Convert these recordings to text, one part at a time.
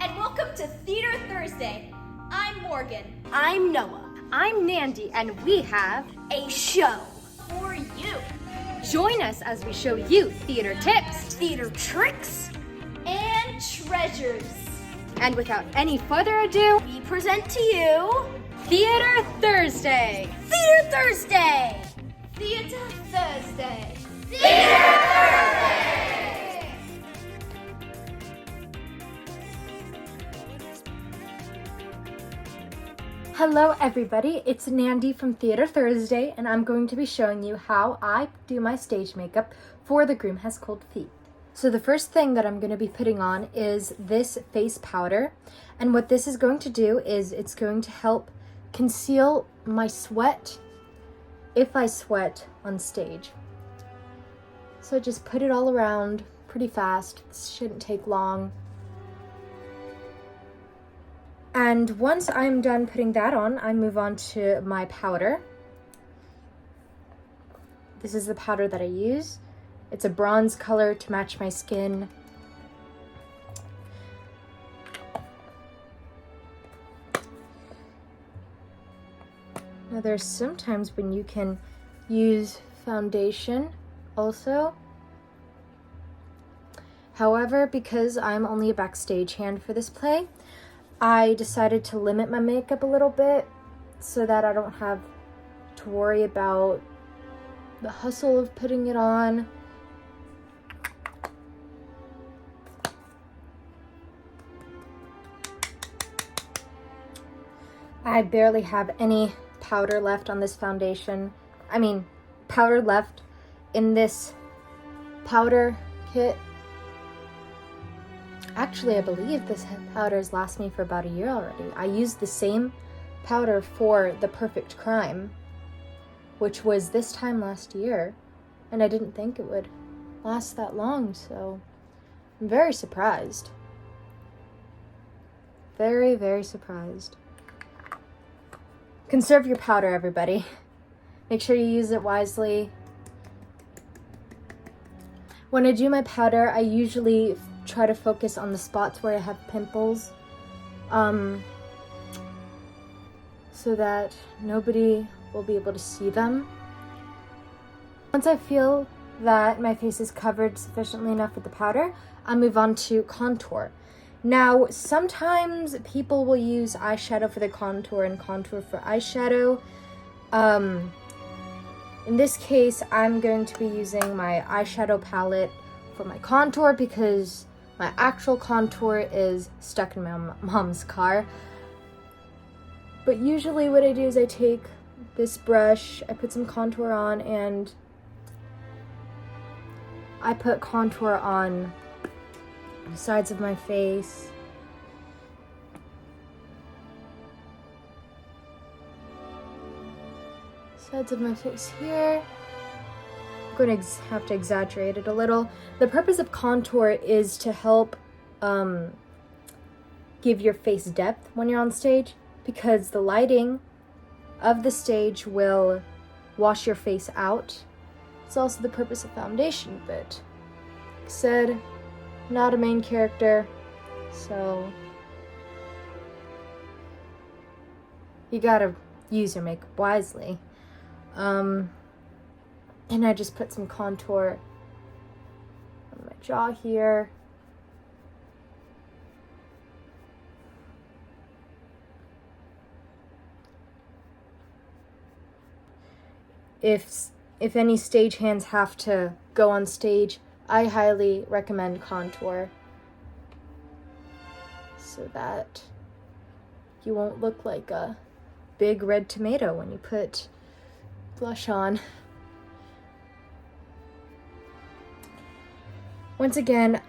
and welcome to Theater Thursday. I'm Morgan. I'm Noah. I'm Nandi, and we have A show For you. Join us as we show you theater tips theater tricks And treasures. And without any further ado, we present to you Theater Thursday! Theater Thursday! Theater Thursday. Theater Thursday! Hello everybody, it's Nandi from Theater Thursday, and I'm going to be showing you how I do my stage makeup for The Groom Has Cold Feet. So the first thing that I'm going to be putting on is this face powder, and what this is going to do is it's going to help conceal my sweat if I sweat on stage. So just put it all around pretty fast. This shouldn't take long. And once I'm done putting that on, I move on to my powder. This is the powder that I use. It's a bronze color to match my skin. Now there's sometimes when you can use foundation also. However, because I'm only a backstage hand for this play, I decided to limit my makeup a little bit so that I don't have to worry about the hustle of putting it on. I barely have any powder left on this foundation. Powder left in this powder kit. Actually, I believe this powder has lasted me for about a year already. I used the same powder for The Perfect Crime, which was this time last year, and I didn't think it would last that long, so I'm very surprised. Very, very surprised. Conserve your powder, everybody. Make sure you use it wisely. When I do my powder, I usually try to focus on the spots where I have pimples, so that nobody will be able to see them. Once I feel that my face is covered sufficiently enough with the powder, I move on to contour. Now, sometimes people will use eyeshadow for the contour and contour for eyeshadow. In this case, I'm going to be using my eyeshadow palette for my contour because my actual contour is stuck in my mom's car. But usually what I do is I take this brush, I put some contour on, and I put contour on the sides of my face. Sides of my face here. I'm going to have to exaggerate it a little. The purpose of contour is to help give your face depth when you're on stage, because the lighting of the stage will wash your face out. It's also the purpose of foundation, but like I said, not a main character, so you gotta use your makeup wisely. And I just put some contour on my jaw here. If any stagehands have to go on stage, I highly recommend contour so that you won't look like a big red tomato when you put blush on. Once again,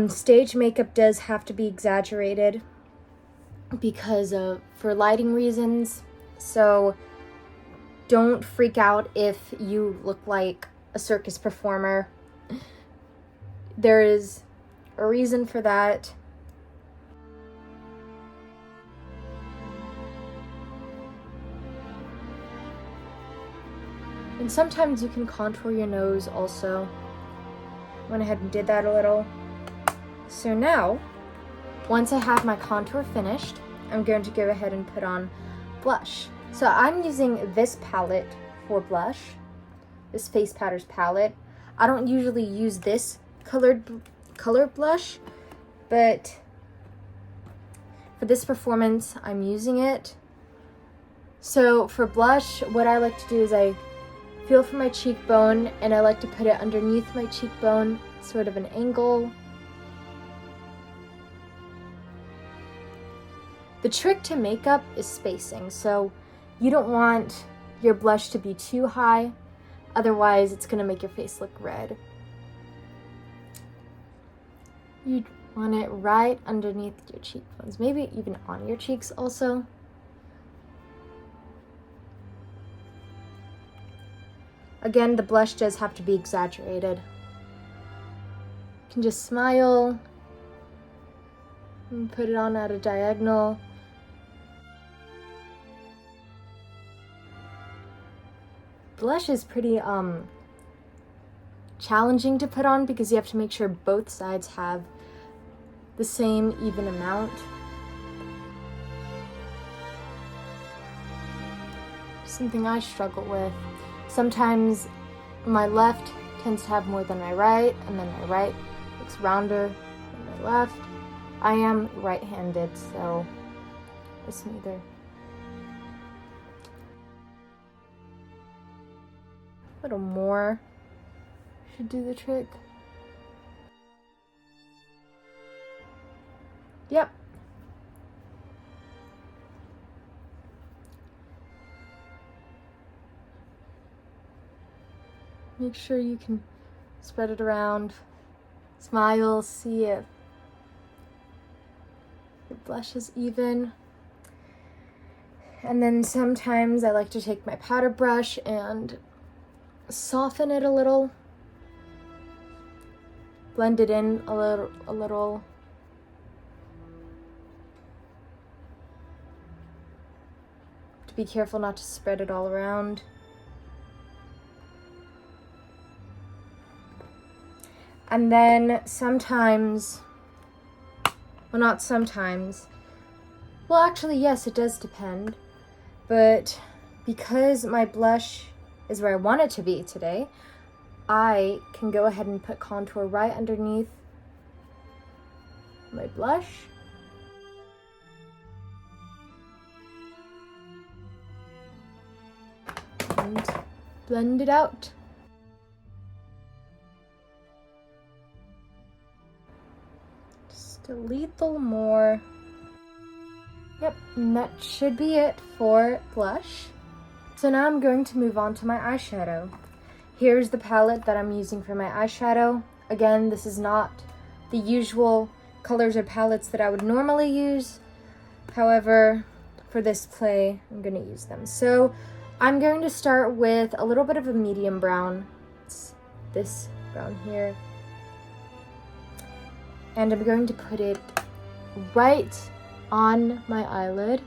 stage makeup does have to be exaggerated because for lighting reasons. So don't freak out if you look like a circus performer. There is a reason for that. And sometimes you can contour your nose also. Went ahead and did that a little. So now once I have my contour finished, I'm going to go ahead and put on blush. So I'm using this palette for blush, this Face Powders palette. I don't usually use this color blush, but for this performance, I'm using it. So for blush, what I like to do is I feel for my cheekbone and I like to put it underneath my cheekbone, sort of an angle. The trick to makeup is spacing, so you don't want your blush to be too high, otherwise it's gonna make your face look red. You want it right underneath your cheekbones, maybe even on your cheeks also. Again, the blush does have to be exaggerated. You can just smile and put it on at a diagonal. Blush is pretty challenging to put on because you have to make sure both sides have the same even amount. Something I struggle with. Sometimes my left tends to have more than my right, and then my right looks rounder than my left. I am right-handed, so it's neither. A little more should do the trick. Yep. Make sure you can spread it around. Smile, see if your blush is even. And then sometimes I like to take my powder brush and soften it a little. Blend it in a little. To be careful not to spread it all around. And then sometimes, well, not sometimes, well, actually, yes, it does depend, but because my blush is where I want it to be today, I can go ahead and put contour right underneath my blush. And blend it out. Just a little more. Yep, and that should be it for blush. So now I'm going to move on to my eyeshadow. Here's the palette that I'm using for my eyeshadow. Again, this is not the usual colors or palettes that I would normally use. However, for this play, I'm going to use them. So I'm going to start with a little bit of a medium brown. It's this brown here. And I'm going to put it right on my eyelid.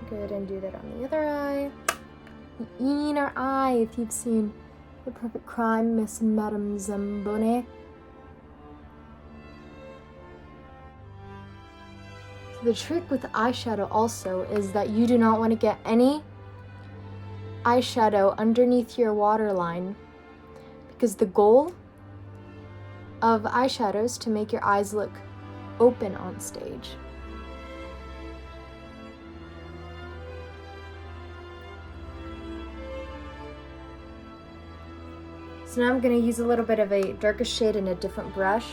Go ahead and do that on the other eye. The inner eye, if you've seen The Perfect Crime, Miss Madame Zamboni. So the trick with eyeshadow also is that you do not want to get any eyeshadow underneath your waterline, because the goal of eyeshadow is to make your eyes look open on stage. So now I'm going to use a little bit of a darker shade in a different brush.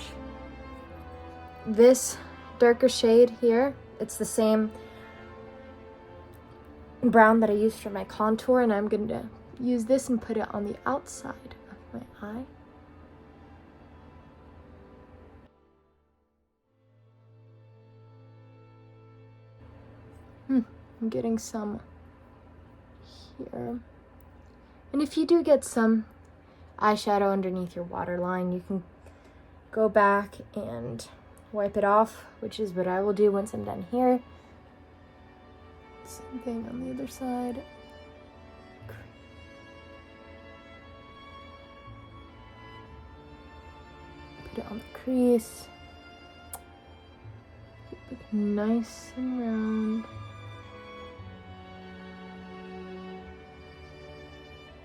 This darker shade here, it's the same brown that I used for my contour, and I'm going to use this and put it on the outside of my eye. I'm getting some here. And if you do get some eyeshadow underneath your waterline, you can go back and wipe it off, which is what I will do once I'm done here. Same thing on the other side. Put it on the crease. Keep it nice and round.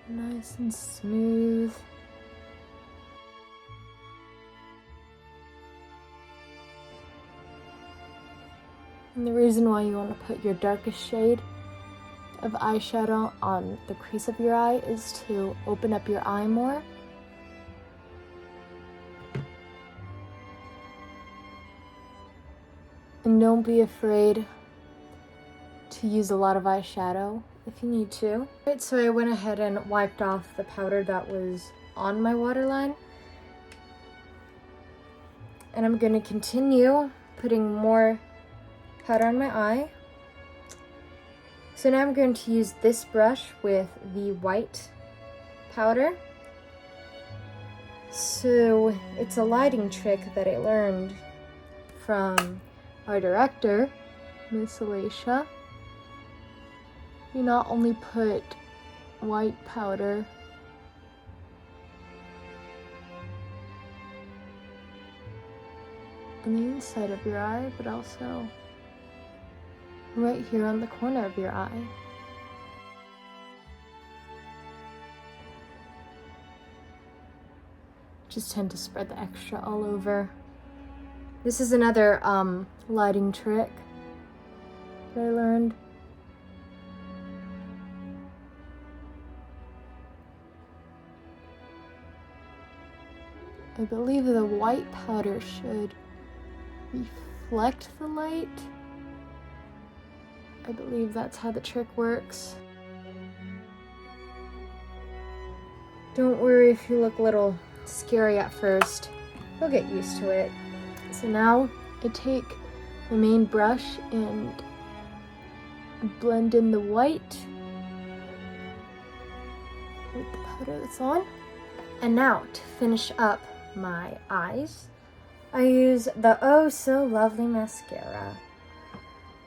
Nice and smooth. And the reason why you want to put your darkest shade of eyeshadow on the crease of your eye is to open up your eye more. And don't be afraid to use a lot of eyeshadow if you need to. Right, so I went ahead and wiped off the powder that was on my waterline. And I'm going to continue putting more powder on my eye. So now I'm going to use this brush with the white powder. So it's a lighting trick that I learned from our director, Miss Alicia. You not only put white powder on the inside of your eye, but also right here on the corner of your eye. Just tend to spread the extra all over. This is another lighting trick that I learned. I believe the white powder should reflect the light. I believe that's how the trick works. Don't worry if you look a little scary at first. You'll get used to it. So now I take the main brush and blend in the white with the powder that's on. And now to finish up my eyes, I use the Oh So Lovely mascara.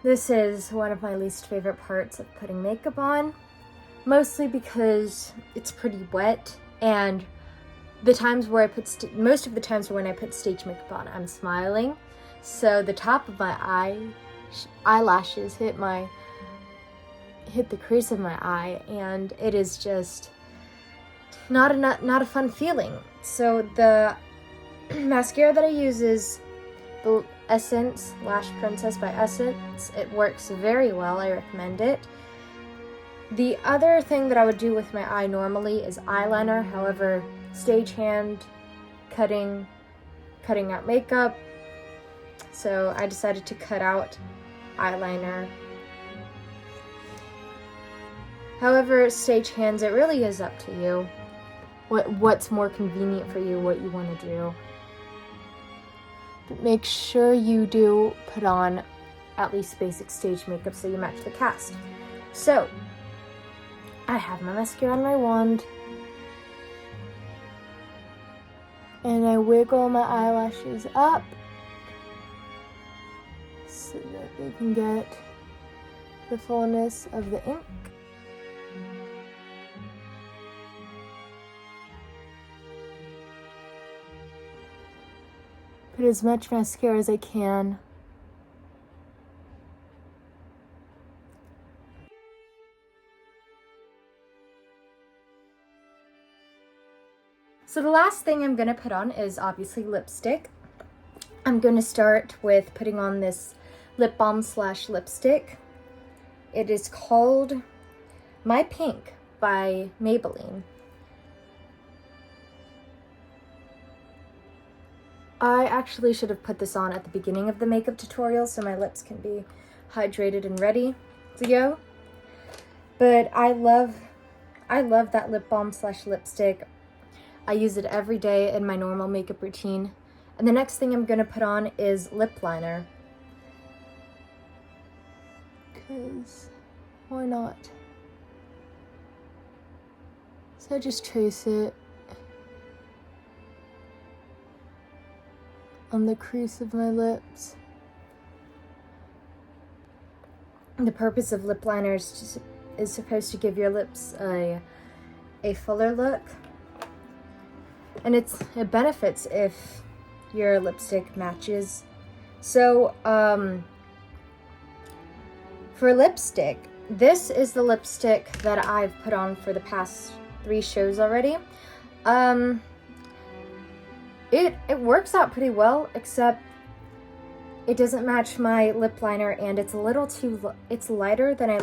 This is one of my least favorite parts of putting makeup on, mostly because it's pretty wet, and the times where I put most of the times when I put stage makeup on, I'm smiling, so the top of my eyelashes hit the crease of my eye, and it is just not a fun feeling. So the mascara that I use is the Essence Lash Princess by Essence. It works very well. I recommend it. The other thing that I would do with my eye normally is eyeliner. However, stagehand, cutting out makeup. So I decided to cut out eyeliner. However, stagehands, it really is up to you. What's more convenient for you, what you want to do. But make sure you do put on at least basic stage makeup so you match the cast. So, I have my mascara on my wand. And I wiggle my eyelashes up so that they can get the fullness of the ink. Put as much mascara as I can. So the last thing I'm going to put on is obviously lipstick. I'm going to start with putting on this lip balm / lipstick. It is called My Pink by Maybelline. I actually should have put this on at the beginning of the makeup tutorial so my lips can be hydrated and ready to go. But I love that lip balm / lipstick. I use it every day in my normal makeup routine. And the next thing I'm going to put on is lip liner. Because why not? So I just trace it on the crease of my lips. the purpose of lip liners is supposed to give your lips a fuller look. And it benefits if your lipstick matches. So, for lipstick, this is the lipstick that I've put on for the past 3 shows already. It works out pretty well, except it doesn't match my lip liner, and it's a little it's lighter than I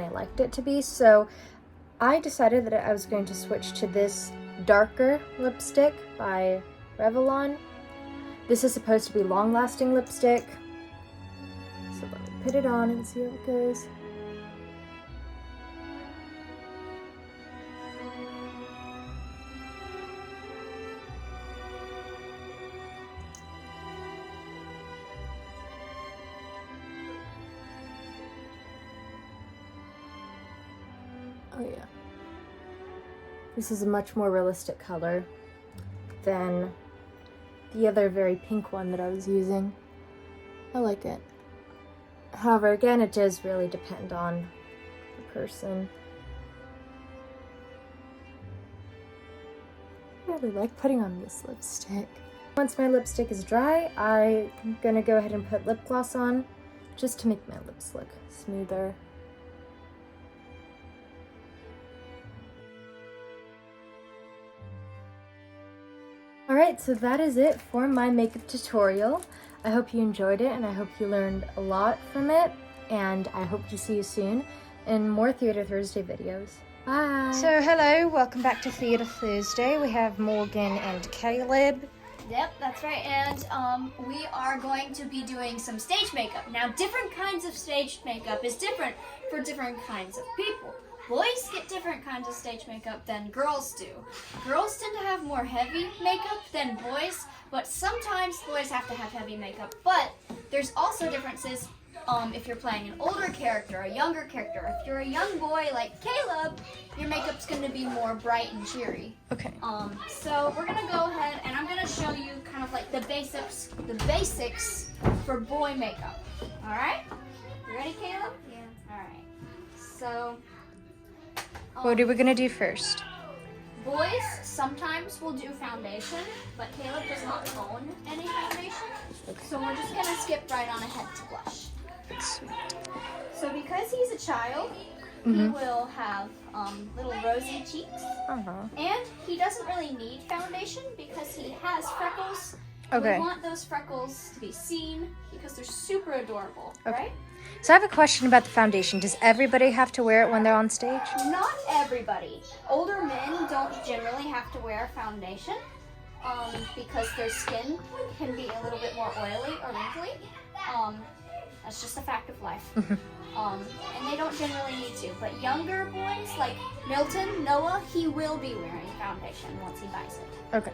liked it to be. So I decided that I was going to switch to this darker lipstick by Revlon. This is supposed to be long-lasting lipstick. So let me put it on and see how it goes. Oh yeah. This is a much more realistic color than the other very pink one that I was using. I like it. However, again, it does really depend on the person. I really like putting on this lipstick. Once my lipstick is dry, I'm gonna go ahead and put lip gloss on just to make my lips look smoother. Alright, so that is it for my makeup tutorial. I hope you enjoyed it and I hope you learned a lot from it. And I hope to see you soon in more Theater Thursday videos. Bye! So hello, welcome back to Theater Thursday. We have Morgan and Caleb. Yep, that's right. And we are going to be doing some stage makeup. Now, different kinds of stage makeup is different for different kinds of people. Boys get different kinds of stage makeup than girls do. Girls tend to have more heavy makeup than boys, but sometimes boys have to have heavy makeup. But there's also differences if you're playing an older character, a younger character. If you're a young boy like Caleb, your makeup's going to be more bright and cheery. Okay. So we're going to go ahead and I'm going to show you kind of like the basics for boy makeup. All right? You ready, Caleb? Yeah. All right. So What are we going to do first? boys sometimes will do foundation, but Caleb does not own any foundation. So we're just going to skip right on ahead to blush. Sweet. So because he's a child, he will have little rosy cheeks. And he doesn't really need foundation because he has freckles. Okay. We want those freckles to be seen because they're super adorable, right? So I have a question about the foundation. Does everybody have to wear it when they're on stage? Not everybody. Older men don't generally have to wear foundation because their skin can be a little bit more oily or wrinkly. That's just a fact of life. And they don't generally need to. But younger boys like Milton, Noah, he will be wearing foundation once he buys it. Okay.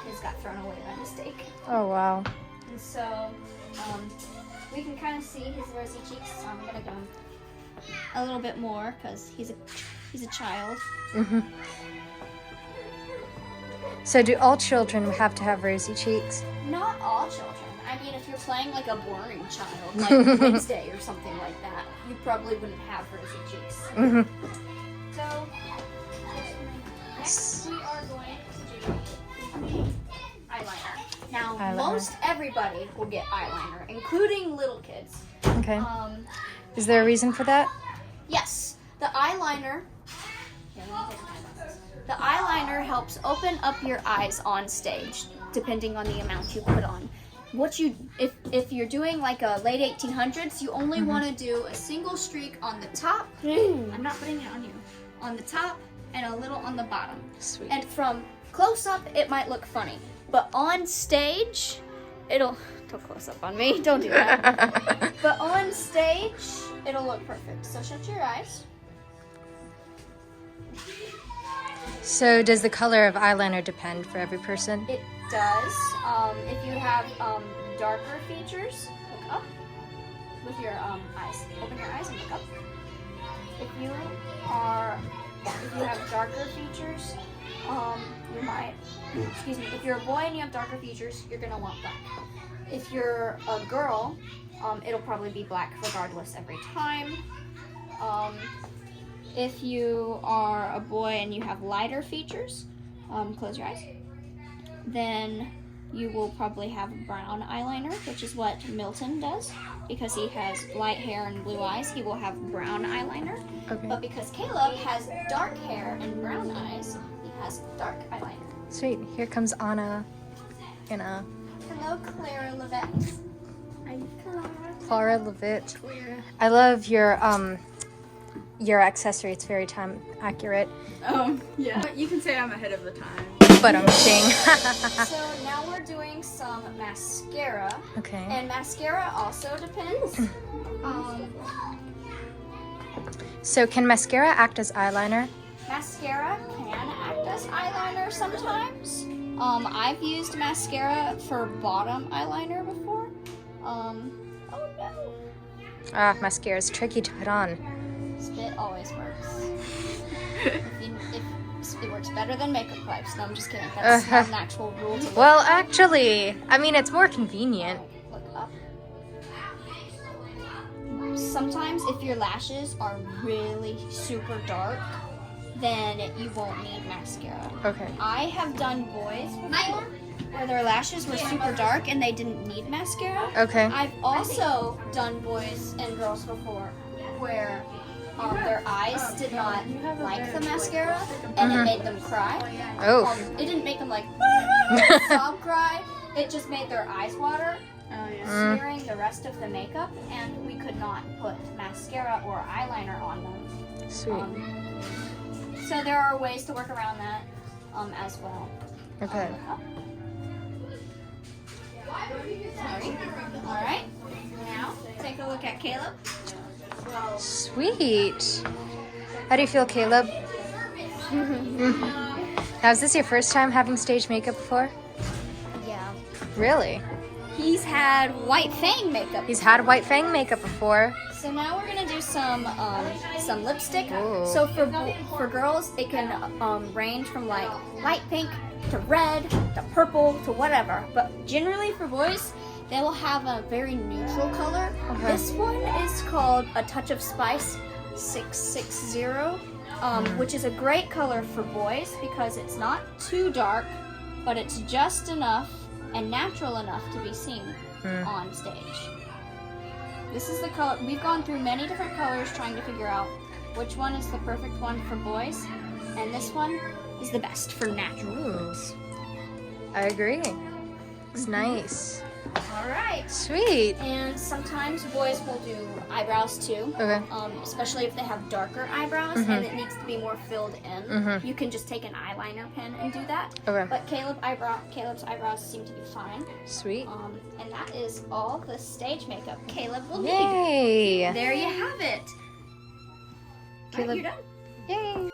His got thrown away by mistake. Oh, wow. And so we can kind of see his rosy cheeks. So I'm gonna go a little bit more because he's a child. So do all children have to have rosy cheeks? Not all children. I mean, if you're playing like a boring child, like Wednesday or something like that, you probably wouldn't have rosy cheeks. So next we are going to do eyeliner. Now, most everybody will get eyeliner, including little kids. Okay. Is there a reason for that? Yes, the eyeliner. The eyeliner helps open up your eyes on stage, depending on the amount you put on. If you're doing like a late 1800s, you only want to do a single streak on the top. I'm not putting it on you. On the top and a little on the bottom. Sweet. And from close up, it might look funny, but on stage, don't close up on me. Don't do that. But on stage, it'll look perfect. So shut your eyes. So does the color of eyeliner depend for every person? It does. If you have darker features, look up with your eyes. Open your eyes and look up. If you have darker features, you might. Excuse me. If you're a boy and you have darker features, you're gonna want black. If you're a girl It'll probably be black regardless every time. If you are a boy and you have lighter features, close your eyes, then you will probably have brown eyeliner, which is what Milton does. Because he has light hair and blue eyes, he will have brown eyeliner. Okay. But because Caleb has dark hair and brown eyes, he has dark eyeliner. Sweet. Here comes Anna. Anna. Hello, Clara Levette. I'm Clara Levitt. I love your accessory. It's very time accurate. Yeah. You can say I'm ahead of the time. But I'm ching. So now we're doing some mascara. Okay. And mascara also depends. So can mascara act as eyeliner? Mascara can act as eyeliner sometimes. I've used mascara for bottom eyeliner before. Oh no. Mascara is tricky to put on. Spit always works. If it works better than makeup wipes. No, I'm just kidding. That's not an actual rule to look Well, actually, I mean, it's more convenient. look up. Sometimes if your lashes are really super dark, then you won't need mascara. Okay. I have done boys before where their lashes were super dark and they didn't need mascara. Okay. I've also done boys and girls before where their eyes did not like the mascara and it made them cry. Oh. It didn't make them like sob cry. It just made their eyes water, smearing the rest of the makeup, and we could not put mascara or eyeliner on them. Sweet. So there are ways to work around that as well. Okay. Sorry. All right. Now take a look at Caleb. Sweet. How do you feel, Caleb? Now, is this your first time having stage makeup before? Yeah. Really? He's had white fang makeup. He's had white fang makeup before. So now we're gonna do some lipstick. Ooh. So for girls, it can range from like light pink to red to purple to whatever. But generally for boys, they will have a very neutral color. Okay. This one is called A Touch of Spice 660, which is a great color for boys because it's not too dark, but it's just enough and natural enough to be seen on stage. This is the color. We've gone through many different colors trying to figure out which one is the perfect one for boys, and this one is the best for natural looks. I agree. It's nice. All right. Sweet. And sometimes boys will do eyebrows too. Okay. Especially if they have darker eyebrows and it needs to be more filled in. You can just take an eyeliner pen and do that. Okay. But Caleb's eyebrows seem to be fine. Sweet. And that is all the stage makeup Caleb will need. Yay. There you have it. Caleb. Right, you're done. Yay.